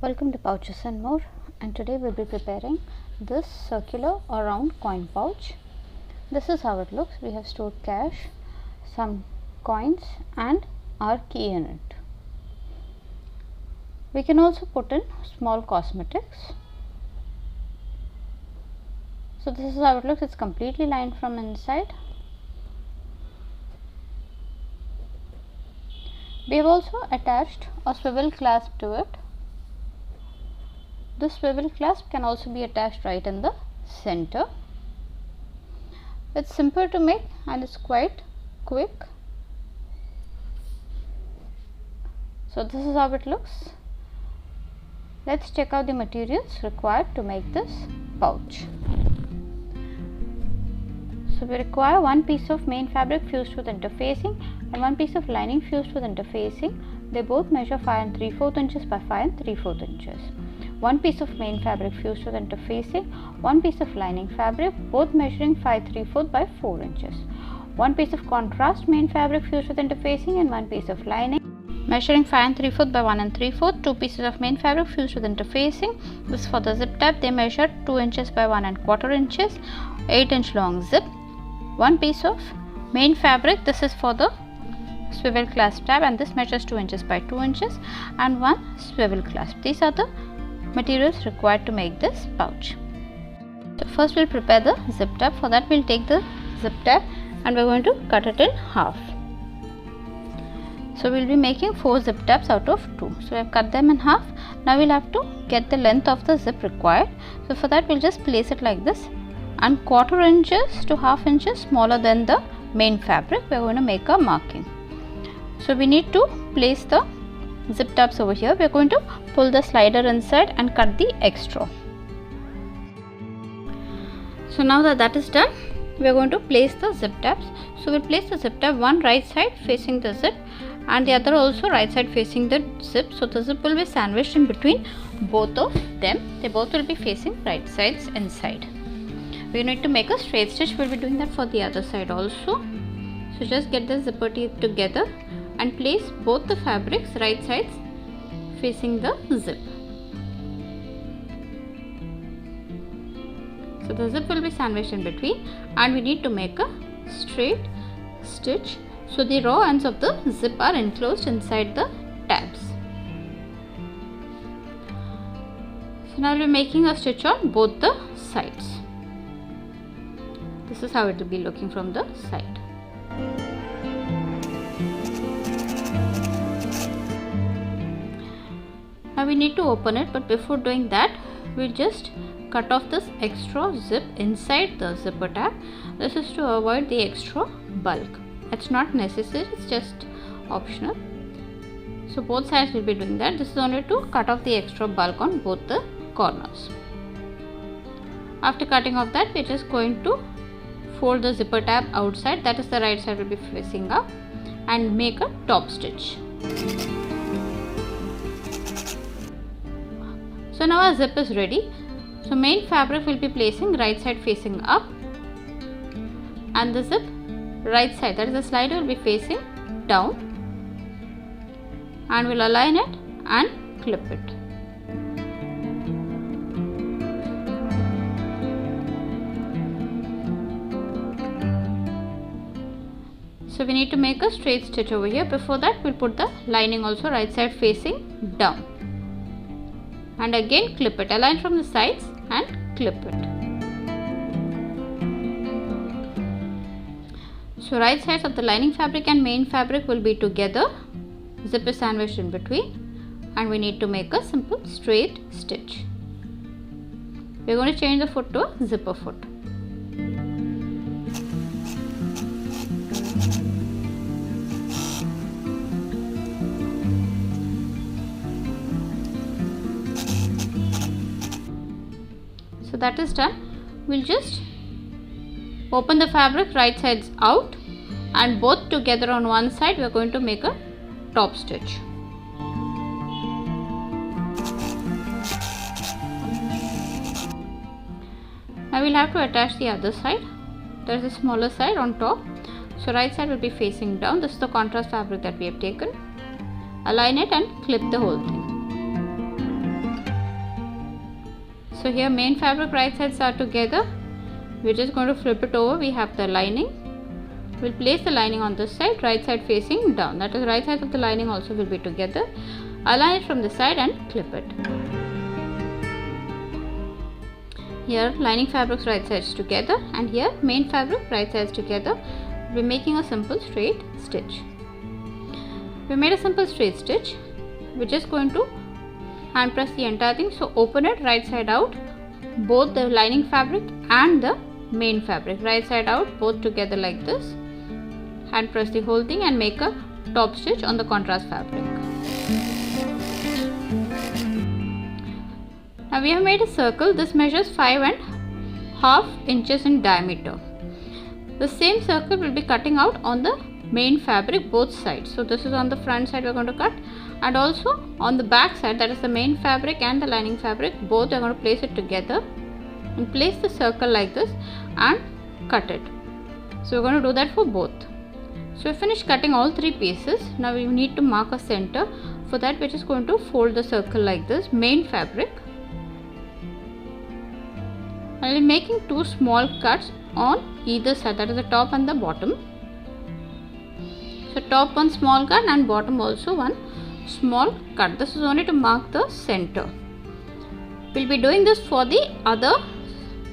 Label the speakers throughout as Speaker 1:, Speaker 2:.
Speaker 1: Welcome to Pouches and More, and today we'll be preparing this circular or round coin pouch. This is how it looks. We have stored cash, some coins and our key in it. We can also put in small cosmetics. So this is how it looks. It's completely lined from inside. We have also attached a swivel clasp to it. This swivel clasp can also be attached right in the center. It's simple to make and it's quite quick. So this is how it looks. Let's check out the materials required to make this pouch. So we require one piece of main fabric fused with interfacing and one piece of lining fused with interfacing. They both measure 5 3/4 inches by 5 3/4 inches. One piece of main fabric fused with interfacing, one piece of lining fabric, both measuring 5 3/4 by 4 inches. One piece of contrast main fabric fused with interfacing and one piece of lining measuring 5 3/4 by 1 3/4. Two pieces of main fabric fused with interfacing. This is for the zip tab. They measure 2 inches by 1 1/4 inches. 8-inch long zip. One piece of main fabric. This is for the swivel clasp tab and this measures 2 inches by 2 inches, and one swivel clasp. These are the materials required to make this pouch. So first we'll prepare the zip tab. For that we'll take the zip tab and we're going to cut it in half. So we'll be making 4 zip tabs out of 2. So I've cut them in half. Now we'll have to get the length of the zip required. So for that we'll just place it like this, and 1/4 inches to 1/2 inches smaller than the main fabric we're going to make a marking. So we need to place the zip tabs over here. We're going to pull the slider inside and cut the extra. So now that is done, we are going to place the zip tabs. So we'll place the zip tab one right side facing the zip and the other also right side facing the zip. So the zip will be sandwiched in between both of them. They both will be facing right sides inside. We need to make a straight stitch. We'll be doing that for the other side also. So just get the zipper teeth together and place both the fabrics right sides facing the zip. So the zip will be sandwiched in between and we need to make a straight stitch. So the raw ends of the zip are enclosed inside the tabs. So now we'll be making a stitch on both the sides. This is how it will be looking from the side. Now we need to open it, but before doing that we'll just cut off this extra zip inside the zipper tab. This is to avoid the extra bulk. It's not necessary, it's just optional. So both sides will be doing that. This is only to cut off the extra bulk on both the corners. After cutting off that, we're just going to fold the zipper tab outside, that is the right side will be facing up, and make a top stitch. So now our zip is ready. So main fabric will be placing right side facing up and the zip right side, that is the slider, will be facing down, and we'll align it and clip it. So we need to make a straight stitch over here. Before that we'll put the lining also right side facing down. And again clip it, align from the sides and clip it. So right sides of the lining fabric and main fabric will be together. Zip is sandwiched in between and we need to make a simple straight stitch. We are going to change the foot to a zipper foot. So that is done. We'll just open the fabric right sides out and both together on one side. We are going to make a top stitch. Now we'll have to attach the other side. There is a smaller side on top. So right side will be facing down. This is the contrast fabric that we have taken. Align it and clip the whole thing. So here main fabric right sides are together. We're just going to flip it over. We have the lining. We'll place the lining on this side, right side facing down. That is, right side of the lining also will be together. Align it from the side and clip it. Here lining fabrics right sides together, and here main fabric right sides together. We're making a simple straight stitch. We made a simple straight stitch. We're just going to hand press the entire thing. So open it right side out, both the lining fabric and the main fabric right side out, both together like this. Hand press the whole thing and make a top stitch on the contrast fabric. Now we have made a circle. This measures 5.5 inches in diameter. The same circle will be cutting out on the main fabric both sides. So this is on the front side we are going to cut, and also on the back side, that is the main fabric and the lining fabric, both we are going to place it together and place the circle like this and cut it. So we are going to do that for both. So we finished cutting all three pieces. Now we need to mark a center. For that we are just going to fold the circle like this, main fabric. I will be making two small cuts on either side, that is the top and the bottom. So top one small cut and bottom also one small cut. This is only to mark the center. We'll be doing this for the other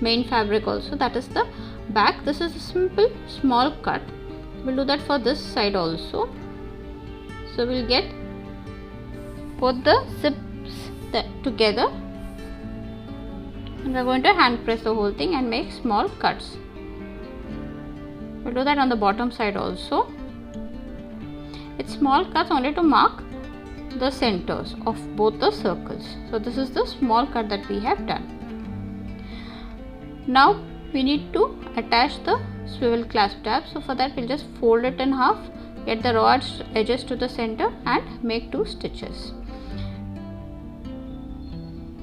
Speaker 1: main fabric also, that is the back. This is a simple small cut. We'll do that for this side also. So we'll get both the zips together, and we're going to hand press the whole thing and make small cuts. We'll do that on the bottom side also. It's small cuts only to mark the centers of both the circles. So this is the small cut that we have done. Now we need to attach the swivel clasp tab. So for that we'll just fold it in half, get the raw edges to the center and make 2 stitches.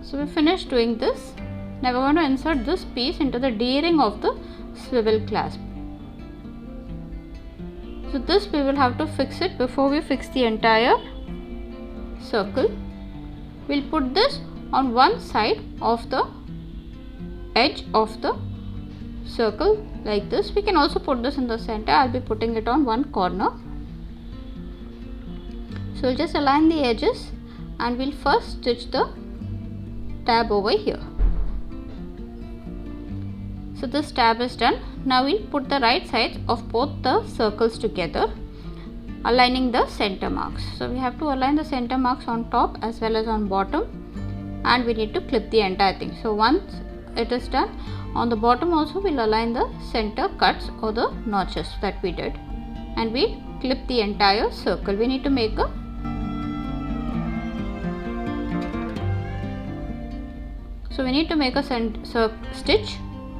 Speaker 1: So we finished doing this. Now we're going to insert this piece into the D-ring of the swivel clasp. So this we will have to fix it before we fix the entire circle. We'll put this on one side of the edge of the circle like this. We can also put this in the center. I'll be putting it on one corner. So we'll just align the edges and we'll first stitch the tab over here. So this tab is done. Now we'll put the right sides of both the circles together, aligning the center marks. So we have to align the center marks on top as well as on bottom, and we need to clip the entire thing. So once it is done, on the bottom also we'll align the center cuts or the notches that we did, and we'll clip the entire circle. We need to make a stitch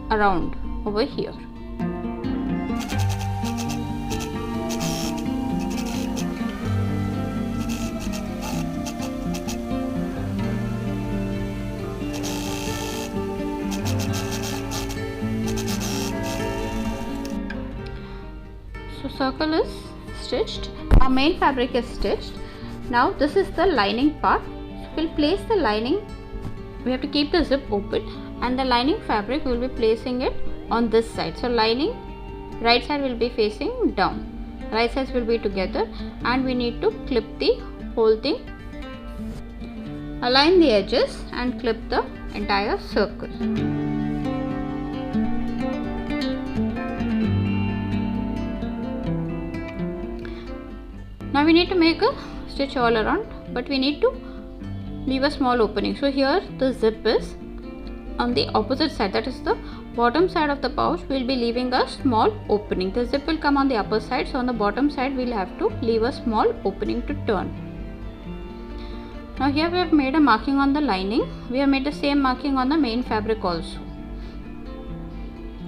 Speaker 1: around over here. So circle is stitched, our main fabric is stitched. Now this is the lining part. So we'll place the lining. We have to keep the zip open, and the lining fabric we will be placing it on this side. So lining right side will be facing down, right sides will be together, and we need to clip the whole thing, align the edges and clip the entire circle. Now we need to make a stitch all around, but we need to leave a small opening. So here the zip is on the opposite side, that is the bottom side of the pouch. We will be leaving a small opening. The zip will come on the upper side, so on the bottom side we will have to leave a small opening to turn. Now here we have made a marking on the lining. We have made the same marking on the main fabric also.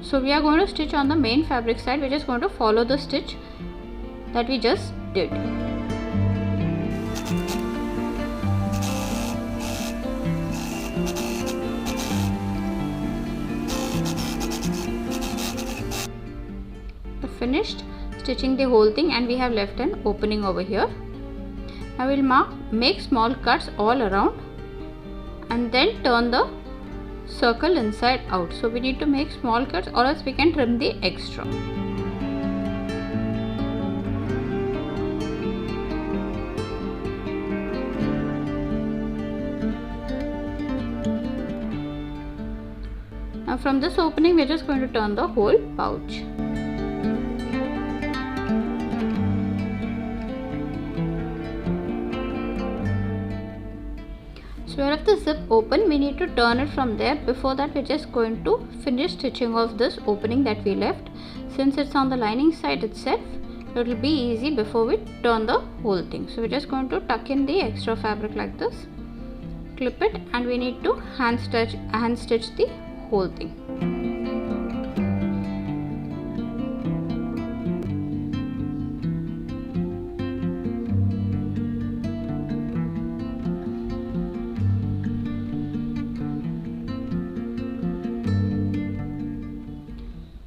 Speaker 1: So we are going to stitch on the main fabric side. We are just going to follow the stitch that we just did. Finished stitching the whole thing, and we have left an opening over here. Now we'll make small cuts all around and then turn the circle inside out. So we need to make small cuts, or else we can trim the extra. Now from this opening we are just going to turn the whole pouch. So we have the zip open, we need to turn it from there. Before that we are just going to finish stitching off this opening that we left. Since it's on the lining side itself, it will be easy before we turn the whole thing. So we're just going to tuck in the extra fabric like this, clip it, and we need to hand stitch the whole thing.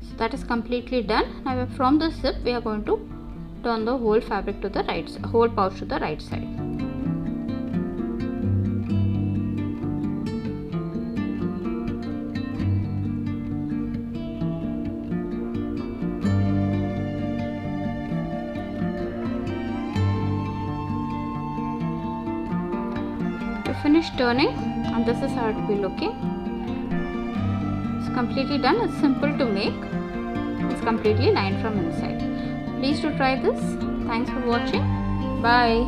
Speaker 1: So that is completely done. Now from the zip we are going to turn the whole fabric to the right side, whole pouch to the right side. Finish turning, and this is how it will be looking. It's completely done. It's simple to make. It's completely lined from inside. Please do try this. Thanks for watching. Bye.